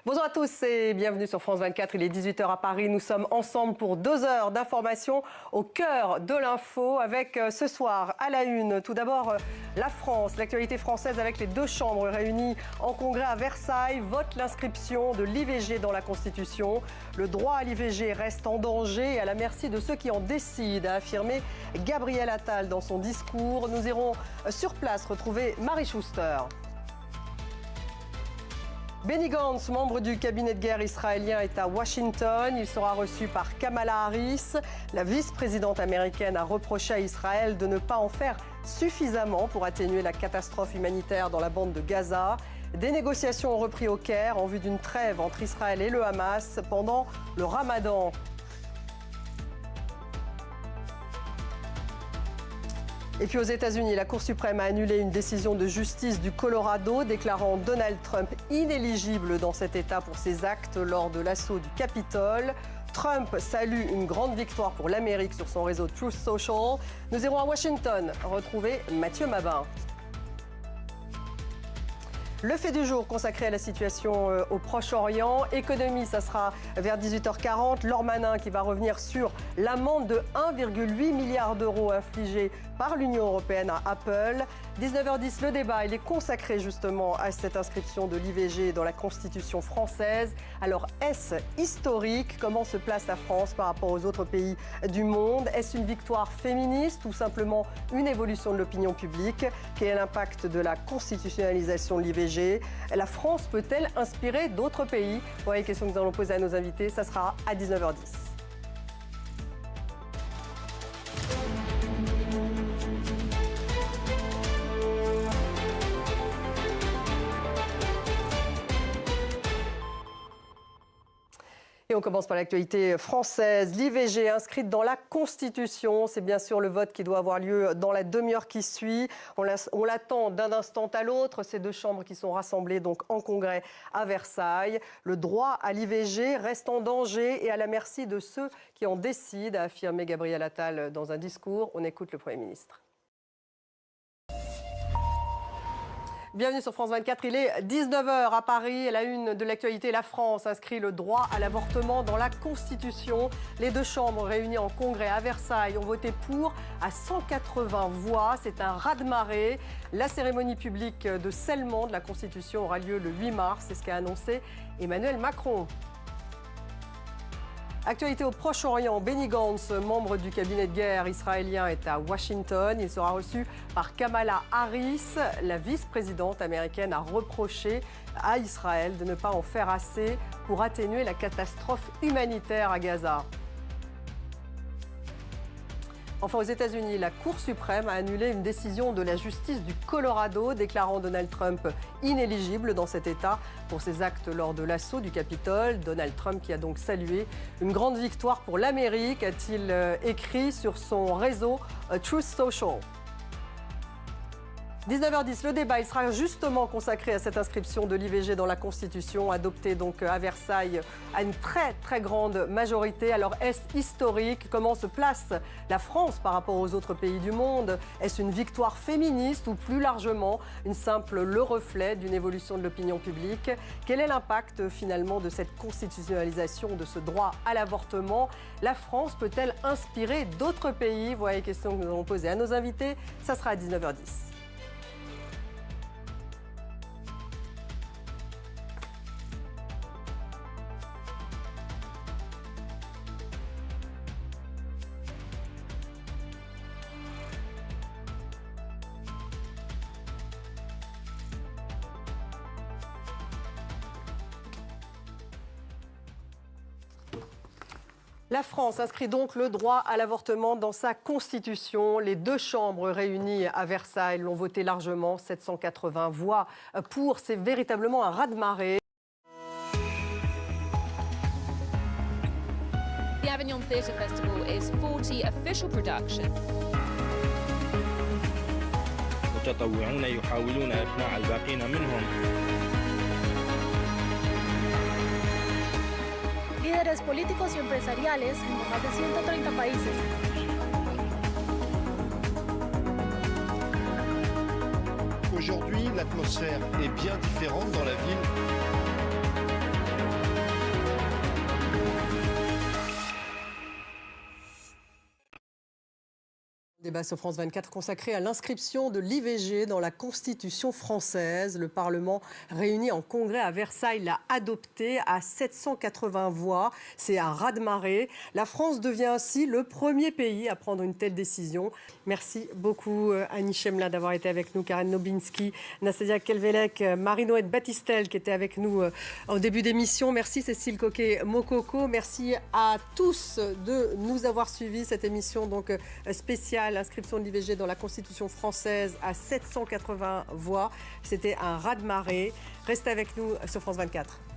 Bonjour à tous et bienvenue sur France 24. Il est 18h à Paris. Nous sommes ensemble pour 2 heures d'information au cœur de l'info avec ce soir à la une. Tout d'abord, la France, l'actualité française avec les 2 chambres réunies en congrès à Versailles votent l'inscription de l'IVG dans la Constitution. Le droit à l'IVG reste en danger et à la merci de ceux qui en décident, a affirmé Gabriel Attal dans son discours. Nous irons sur place retrouver Marie Schuster. Benny Gantz, membre du cabinet de guerre israélien, est à Washington. Il sera reçu par Kamala Harris. La vice-présidente américaine a reproché à Israël de ne pas en faire suffisamment pour atténuer la catastrophe humanitaire dans la bande de Gaza. Des négociations ont repris au Caire en vue d'une trêve entre Israël et le Hamas pendant le Ramadan. Et puis aux États-Unis, la Cour suprême a annulé une décision de justice du Colorado déclarant Donald Trump inéligible dans cet État pour ses actes lors de l'assaut du Capitole. Trump salue une grande victoire pour l'Amérique sur son réseau Truth Social. Nous irons à Washington retrouver Mathieu Mabin. Le fait du jour consacré à la situation au Proche-Orient. Économie, ça sera vers 18h40. Laure Manin qui va revenir sur l'amende de 1,8 milliard d'euros infligée par l'Union européenne à Apple. 19h10, le débat, il est consacré justement à cette inscription de l'IVG dans la Constitution française. Alors, est-ce historique? Comment se place la France par rapport aux autres pays du monde? Est-ce une victoire féministe ou simplement une évolution de l'opinion publique? Quel est l'impact de la constitutionnalisation de l'IVG? La France peut-elle inspirer d'autres pays? Voilà les questions que nous allons poser à nos invités. Ça sera à 19h10. Et on commence par l'actualité française. L'IVG inscrite dans la Constitution, c'est bien sûr le vote qui doit avoir lieu dans la demi-heure qui suit. On l'attend d'un instant à l'autre. Ces 2 chambres qui sont rassemblées donc en congrès à Versailles. Le droit à l'IVG reste en danger et à la merci de ceux qui en décident, a affirmé Gabriel Attal dans un discours. On écoute le Premier ministre. Bienvenue sur France 24, il est 19h à Paris. La une de l'actualité, la France inscrit le droit à l'avortement dans la Constitution. Les 2 chambres réunies en congrès à Versailles ont voté pour à 180 voix. C'est un raz-de-marée. La cérémonie publique de scellement de la Constitution aura lieu le 8 mars. C'est ce qu'a annoncé Emmanuel Macron. Actualité au Proche-Orient, Benny Gantz, membre du cabinet de guerre israélien, est à Washington. Il sera reçu par Kamala Harris. La vice-présidente américaine a reproché à Israël de ne pas en faire assez pour atténuer la catastrophe humanitaire à Gaza. Enfin, aux États-Unis, la Cour suprême a annulé une décision de la justice du Colorado déclarant Donald Trump inéligible dans cet État pour ses actes lors de l'assaut du Capitole. Donald Trump qui a donc salué une grande victoire pour l'Amérique, a-t-il écrit sur son réseau Truth Social. 19h10, le débat il sera justement consacré à cette inscription de l'IVG dans la Constitution, adoptée donc à Versailles à une très grande majorité. Alors est-ce historique? Comment se place la France par rapport aux autres pays du monde? Est-ce une victoire féministe ou plus largement le reflet d'une évolution de l'opinion publique? Quel est l'impact finalement de cette constitutionnalisation de ce droit à l'avortement? La France peut-elle inspirer d'autres pays? Voilà les questions que nous allons poser à nos invités. Ça sera à 19h10. La France inscrit donc le droit à l'avortement dans sa Constitution. Les 2 chambres réunies à Versailles l'ont voté largement, 780 voix pour. C'est véritablement un raz-de-marée. The Avignon Theatre Festival is 40 official production. متطوعون يحاولون إقناع الباقين منهم. Líderes políticos y empresariales en más de 130 países. Aujourd'hui, l'atmosphère est bien différente dans la ville. débat sur France 24 consacré à l'inscription de l'IVG dans la Constitution française. Le Parlement réuni en congrès à Versailles l'a adopté à 780 voix. C'est un raz-de-marée. La France devient ainsi le premier pays à prendre une telle décision. Merci beaucoup Annie Chemla d'avoir été avec nous, Karen Nobinski, Nassadia Kelvelec, Marie-Noël Battistel qui était avec nous en début d'émission. Merci Cécile Coquet-Mokoko. Merci à tous de nous avoir suivis. Cette émission donc spéciale, inscription de l'IVG dans la Constitution française à 780 voix. C'était un raz-de-marée. Restez avec nous sur France 24.